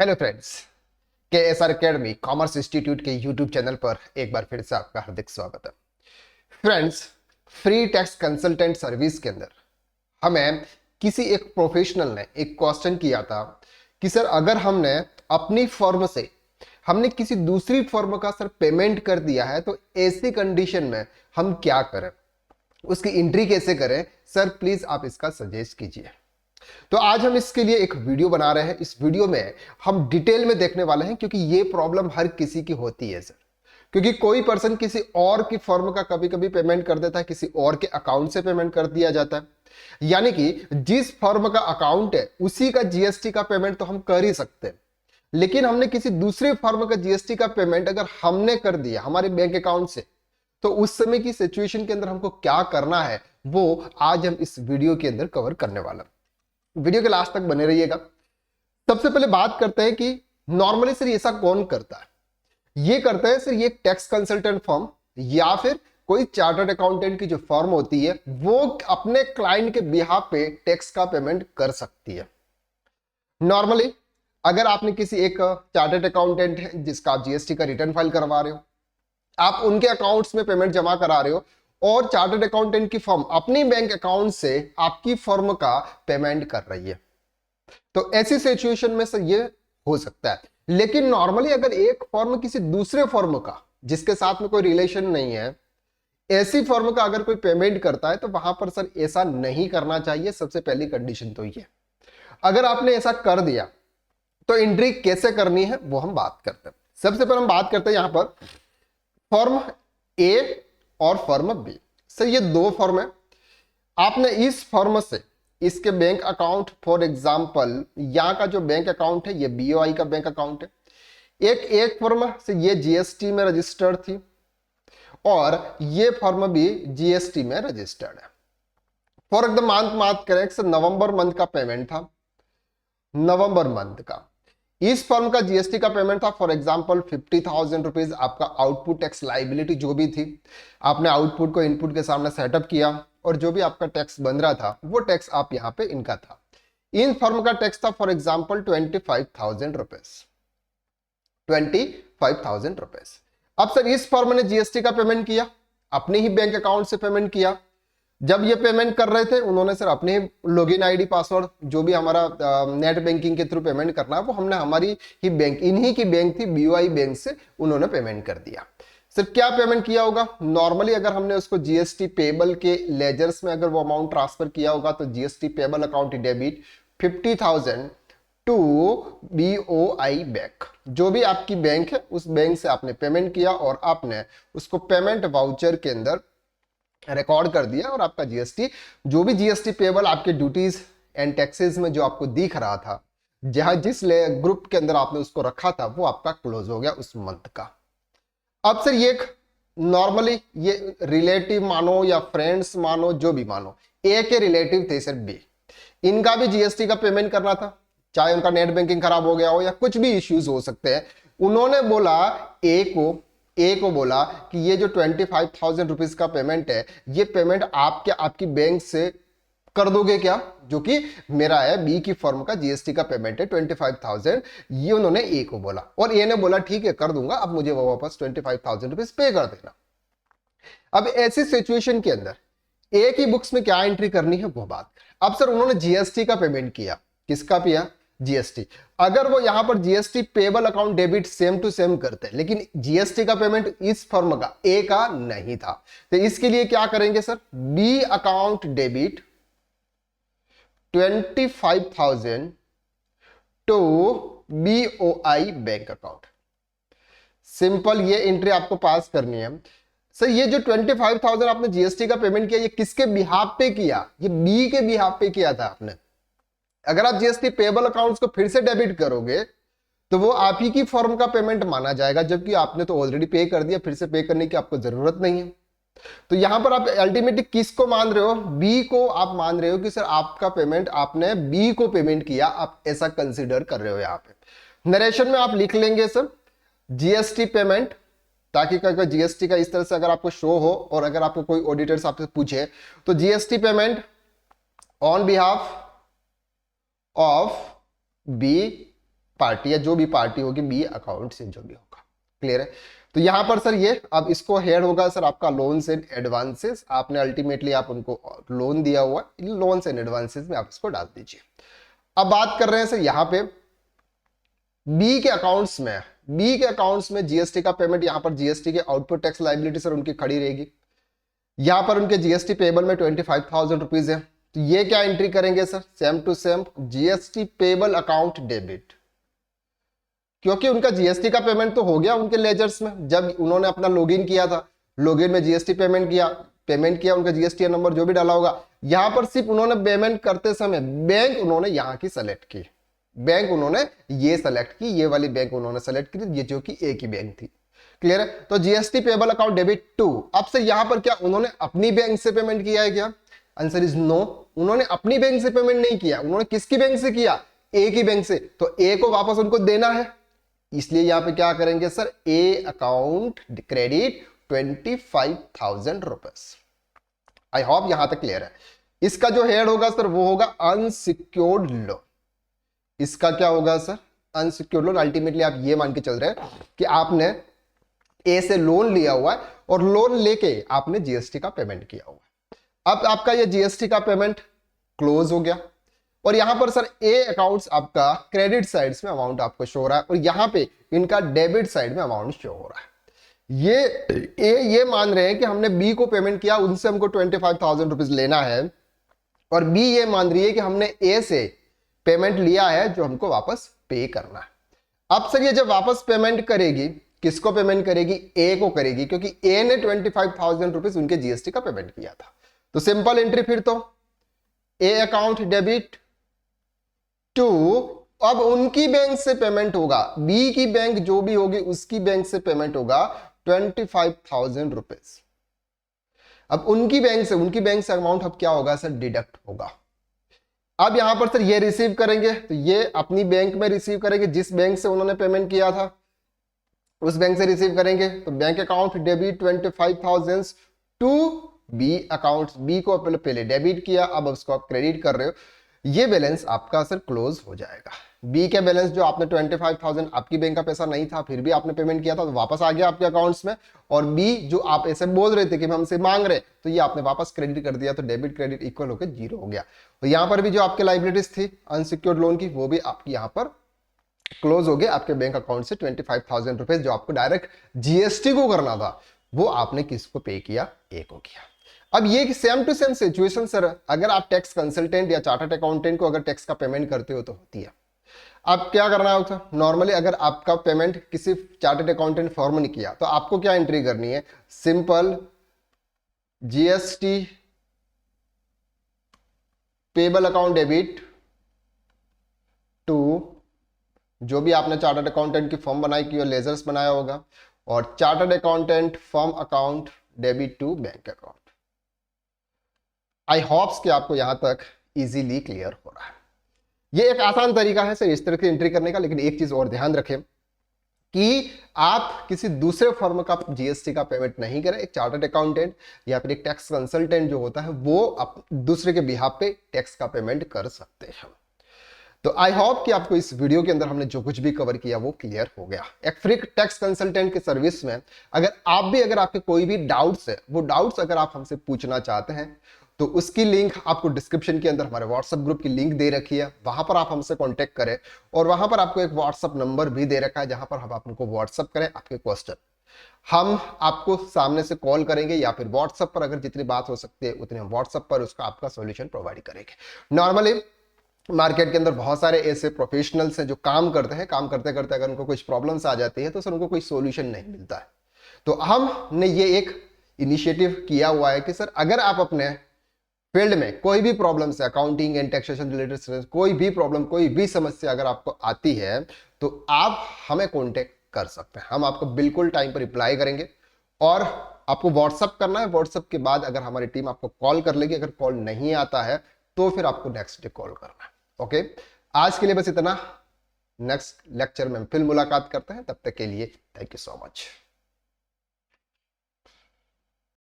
Hello friends, के S R academy commerce institute के YouTube channel पर एक बार फिर से आपका हार्दिक स्वागत है। Friends, free tax consultant service के अंदर हमें किसी एक प्रोफेशनल ने एक क्वेश्चन किया था कि सर अगर हमने अपनी फर्म से हमने किसी दूसरी फर्म का सर पेमेंट कर दिया है तो ऐसी कंडीशन में हम क्या करें, उसकी एंट्री कैसे करें। सर प्लीज आप इसका सजेस्ट कीजिए। तो आज हम इसके लिए एक वीडियो बना रहे हैं। इस वीडियो में हम डिटेल में देखने वाले हैं क्योंकि ये प्रॉब्लम हर किसी की होती है सर। क्योंकि कोई पर्सन किसी और की फर्म का कभी कभी पेमेंट कर देता है, किसी और के अकाउंट से पेमेंट कर दिया जाता है। यानी कि जिस फर्म का अकाउंट है उसी का जीएसटी का पेमेंट तो हम कर ही सकते हैं, लेकिन हमने किसी दूसरे फर्म का जीएसटी का पेमेंट अगर हमने कर दिया हमारे बैंक अकाउंट से, तो उस समय की सिचुएशन के अंदर हमको क्या करना है वो आज हम इस वीडियो के अंदर कवर करने वाला। वीडियो के लास्ट तक बने रहिएगा। सबसे पहले बात करते हैं कि नॉर्मली सर ऐसा कौन करता है। ये करता है सर ये टैक्स कंसल्टेंट फर्म या फिर कोई चार्टर्ड अकाउंटेंट की जो फर्म होती है वो अपने क्लाइंट के बिहाफ पे टैक्स का पेमेंट कर सकती है। नॉर्मली अगर आपने किसी एक चार्टर्ड अकाउंटेंट है जिसका आप जीएसटी का रिटर्न फाइल करवा रहे हो, आप उनके अकाउंट्स में पेमेंट जमा करा रहे हो और चार्टर्ड अकाउंटेंट की फर्म अपनी बैंक अकाउंट से आपकी फर्म का पेमेंट कर रही है, तो ऐसी सिचुएशन में सर ये हो सकता है। लेकिन नॉर्मली अगर एक फर्म किसी दूसरे फर्म का जिसके साथ में कोई रिलेशन नहीं है, ऐसी फर्म का अगर कोई पेमेंट करता है तो वहां पर सर ऐसा नहीं करना चाहिए। सबसे पहली कंडीशन तो ये, अगर आपने ऐसा कर दिया तो एंट्री कैसे करनी है वो हम बात करते हैं। सबसे पहले हम बात करते हैं यहां पर फर्म ए और फर्म बी। सर ये दो फर्म है, आपने इस फर्म से इसके बैंक अकाउंट, फॉर एग्जांपल यहां का जो बैंक अकाउंट है ये बीओआई का बैंक अकाउंट है। एक फर्म से ये जीएसटी में रजिस्टर्ड थी और ये फर्म भी जीएसटी में रजिस्टर्ड है। फॉर द मंथ बात करें सर नवंबर मंथ का पेमेंट था, नवंबर मंथ का इस फर्म का जीएसटी का पेमेंट था फॉर एग्जांपल 50,000 रुपीज। आपका आउटपुट टैक्स लाइबिलिटी जो भी थी, आपने आउटपुट को इनपुट के सामने सेटअप किया और जो भी आपका टैक्स बन रहा था वो टैक्स आप यहाँ पे इनका था। इन फर्म का टैक्स था फॉर एग्जांपल 25,000 रुपीज, 25,000 रुपीज। अब सर इस फर्म ने जीएसटी का पेमेंट किया, अपने ही बैंक अकाउंट से पेमेंट किया। जब ये पेमेंट कर रहे थे उन्होंने सर अपने लॉगिन आईडी पासवर्ड जो भी हमारा नेट बैंकिंग के थ्रू पेमेंट करना है वो हमने हमारी ही बैंक, इन्हीं की बैंक थी बीओआई बैंक से उन्होंने पेमेंट कर दिया। सर क्या पेमेंट किया होगा, नॉर्मली अगर हमने उसको जीएसटी पेबल के लेजर्स में अगर वो अमाउंट ट्रांसफर किया होगा तो GST payable account debit 50,000 to BOI bank, जो भी आपकी बैंक है उस बैंक से आपने पेमेंट किया और आपने उसको पेमेंट वाउचर के अंदर रिकॉर्ड कर दिया और आपका जीएसटी, जो भी जीएसटी पेबल आपके ड्यूटीज एंड टैक्सेस में जो आपको दिख रहा था, जहां जिस ग्रुप के अंदर आपने उसको रखा था वो आपका क्लोज हो गया उस मंथ का। अब सर ये नॉर्मली ये रिलेटिव मानो या फ्रेंड्स मानो, जो भी मानो, ए के रिलेटिव थे सर बी, इनका भी जीएसटी का पेमेंट करना था, चाहे उनका नेट बैंकिंग खराब हो गया हो या कुछ भी इश्यूज हो सकते हैं। उन्होंने बोला ए को बोला कि ये जो 25,000 रुपीज का पेमेंट है ये पेमेंट आपकी बैंक से कर दोगे क्या, जो कि मेरा है बी की फर्म का जीएसटी का पेमेंट है 25,000। ये उन्होंने ए को बोला और ए ने बोला ठीक है कर दूंगा, अब मुझे वो वापस 25,000 रुपीज पे कर देना। अब ऐसी सिचुएशन के अंदर ए की बुक्स में क्या एंट्री करनी है वो बात। अब सर उन्होंने जीएसटी का पेमेंट किया, किसका किया, जीएसटी। अगर वो यहां पर GST payable account debit same to same करते हैं, लेकिन जीएसटी का पेमेंट इस फर्म का ए का नहीं था, तो इसके लिए क्या करेंगे sir, B account debit 25,000 to BOI bank account. Simple ये एंट्री आपको पास करनी है। सर ये जो 25,000 आपने जीएसटी का पेमेंट किया ये किसके बिहाफ पे किया, ये बी के बिहाफ पे किया था आपने। अगर आप जीएसटी पेबल अकाउंट्स को फिर से डेबिट करोगे तो वो आप ही की फर्म का पेमेंट माना जाएगा, जबकि आपने तो ऑलरेडी पे कर दिया, फिर से पे करने की आपको जरूरत नहीं है। तो यहां पर आप अल्टीमेटली किसको मान रहे हो, बी को आप मान रहे हो कि सर आपका पेमेंट आपने बी को पेमेंट किया, आप ऐसा कंसीडर कर रहे हो। यहां पे नरेशन में आप लिख लेंगे सर जीएसटी पेमेंट, ताकि कोई जीएसटी का इस तरह से अगर आपको शो हो और अगर आपको कोई ऑडिटर्स आपसे पूछे तो GST payment on behalf of B party या जो भी पार्टी होगी बी अकाउंट से जो भी होगा। क्लियर है? तो यहां पर सर ये अब इसको हेड होगा सर आपका लोन्स एंड एडवांसेस। आपने अल्टीमेटली आप उनको लोन दिया हुआ, लोन्स एंड एडवांसेस में आप इसको डाल दीजिए। अब बात कर रहे हैं सर यहां पे बी के अकाउंट्स में। बी के अकाउंट्स में जीएसटी का पेमेंट, यहां पर जीएसटी के आउटपुट टैक्स लायबिलिटी सर उनकी खड़ी रहेगी। यहां पर उनके जीएसटी पेबल में 25,000 रुपीज है। तो ये क्या एंट्री करेंगे sir? Same to same GST payable account debit, क्योंकि उनका जीएसटी का पेमेंट तो हो गया उनके लेजर्स में जब उन्होंने अपना लॉगिन किया था। लॉगिन में जीएसटी पेमेंट किया उनका जीएसटी नंबर जो भी डाला होगा। यहां पर सिर्फ उन्होंने पेमेंट करते समय बैंक उन्होंने यहां की सेलेक्ट की, बैंक उन्होंने ये सेलेक्ट की, ये वाली बैंक उन्होंने सेलेक्ट की, ये जो कि एक ही बैंक थी। क्लियर है? तो GST payable account debit to. अब से यहां पर क्या उन्होंने अपनी बैंक से पेमेंट किया है क्या? Answer is no. उन्होंने अपनी बैंक से पेमेंट नहीं किया। उन्होंने किसकी बैंक से किया? ए की बैंक से। तो ए को वापस उनको देना है, इसलिए यहां पे क्या करेंगे sir? A account credit 25,000 rupees. I hope यहां तक क्लियर है। इसका जो हेड होगा सर वो होगा अनसिक्योर्ड लोन। इसका क्या होगा सर? Unsecured loan. अल्टीमेटली आप ये मान के चल रहे हैं कि आपने ए से लोन लिया हुआ है और लोन लेके आपने जीएसटी का पेमेंट किया हुआ है। अब आपका ये जीएसटी का पेमेंट क्लोज हो गया और यहां पर सर ए अकाउंट्स आपका क्रेडिट साइड में अमाउंट आपको शो हो रहा है और यहां पे इनका डेबिट साइड में अमाउंट शो हो रहा है। ये मान रहे हैं कि हमने बी को पेमेंट किया, उनसे हमको 25,000 रुपीज लेना है और बी ये मान रही है कि हमने ए से पेमेंट लिया है जो हमको वापस पे करना है। अब सर ये जब वापस पेमेंट करेगी, किसको पेमेंट करेगी? ए को करेगी, क्योंकि ए ने 25,000 रुपीज उनके जीएसटी का पेमेंट किया था। तो सिंपल एंट्री फिर तो ए अकाउंट डेबिट टू। अब उनकी बैंक से पेमेंट होगा, बी की बैंक जो भी होगी उसकी बैंक से पेमेंट होगा 25,000 रुपीज। अब उनकी बैंक से अमाउंट अब क्या होगा सर? डिडक्ट होगा। अब यहां पर सर ये रिसीव करेंगे, तो ये अपनी बैंक में रिसीव करेंगे, जिस बैंक से उन्होंने पेमेंट किया था उस बैंक से रिसीव करेंगे। तो bank account debit 25,000 to B account. B को पहले डेबिट किया, अब उसको आप क्रेडिट कर रहे हो। ये बैलेंस आपका सर क्लोज हो जाएगा। बी के बैलेंस जो आपने 25,000 आपकी बैंक का पैसा नहीं था फिर भी आपने पेमेंट किया था तो वापस आ गया आपके अकाउंट्स में, और बी जो आप ऐसे बोल रहे थे कि हमसे मांग रहे तो ये आपने वापस क्रेडिट कर दिया, तो डेबिट क्रेडिट इक्वल होकर जीरो हो गया। तो यहां पर भी जो आपके लाइबिलिटीज थी अनसिक्योर्ड लोन की वो भी आपकी यहां पर क्लोज हो गए। आपके बैंक अकाउंट से 25,000 रुपीज जो आपको डायरेक्ट जीएसटी को करना था वो आपने किसको पे किया? ए को किया। अब ये same to same situation sir अगर आप टैक्स कंसल्टेंट या चार्टर्ड अकाउंटेंट को अगर टैक्स का पेमेंट करते हो तो होती है। अब क्या करना होता है? नॉर्मली अगर आपका पेमेंट किसी चार्टर्ड अकाउंटेंट फॉर्म ने किया तो आपको क्या एंट्री करनी है? Simple GST payable account debit to, जो भी आपने चार्टर्ड अकाउंटेंट की फॉर्म बनाई की लेजर्स बनाया होगा, और chartered accountant form account debit to bank account. I hopes कि आपको यहां तक इजीली क्लियर हो रहा है। ये एक आसान तरीका है सर इस तरह की एंट्री करने का, लेकिन एक चीज और ध्यान रखें कि आप किसी दूसरे फर्म का जीएसटी का पेमेंट नहीं करें। एक चार्टर्ड अकाउंटेंट या फिर एक टैक्स कंसल्टेंट जो होता है वो दूसरे के बिहाफ पे टैक्स का पेमेंट कर सकते हैं। तो आई होप कि आपको इस वीडियो के अंदर हमने जो कुछ भी कवर किया वो क्लियर हो गया। एक फ्री टैक्स कंसल्टेंट के सर्विस में अगर आपके कोई भी डाउट्स है, वो डाउट्स अगर आप हमसे पूछना चाहते हैं तो उसकी लिंक आपको डिस्क्रिप्शन के अंदर हमारे व्हाट्सएप ग्रुप की लिंक दे रखी है, वहां पर आप हमसे कांटेक्ट करें। और वहां पर आपको एक व्हाट्सएप नंबर भी दे रखा है जहां पर हम आपको व्हाट्सएप करें आपके क्वेश्चन, हम आपको सामने से कॉल करेंगे या फिर व्हाट्सएप पर अगर जितनी बात हो सकती है उतने हम व्हाट्सएप पर उसका आपका सॉल्यूशन प्रोवाइड करेंगे। नॉर्मली मार्केट के अंदर बहुत सारे ऐसे प्रोफेशनल्स हैं जो काम करते हैं, काम करते करते अगर उनको कुछ प्रॉब्लम्स आ जाती है तो सर उनको कोई सॉल्यूशन नहीं मिलता है। तो हमने ये एक इनिशिएटिव किया हुआ है कि सर अगर आप अपने फील्ड में कोई भी प्रॉब्लम है, अकाउंटिंग एंड टैक्सेशन रिलेटेड कोई भी प्रॉब्लम, कोई भी समस्या अगर आपको आती है तो आप हमें कांटेक्ट कर सकते हैं। हम आपको बिल्कुल टाइम पर रिप्लाई करेंगे और आपको व्हाट्सअप करना है। व्हाट्सअप के बाद अगर हमारी टीम आपको कॉल कर लेगी, अगर कॉल नहीं आता है तो फिर आपको नेक्स्ट डे कॉल करना है। ओके, आज के लिए बस इतना। नेक्स्ट लेक्चर में फिर मुलाकात करते हैं, तब तक के लिए थैंक यू सो मच।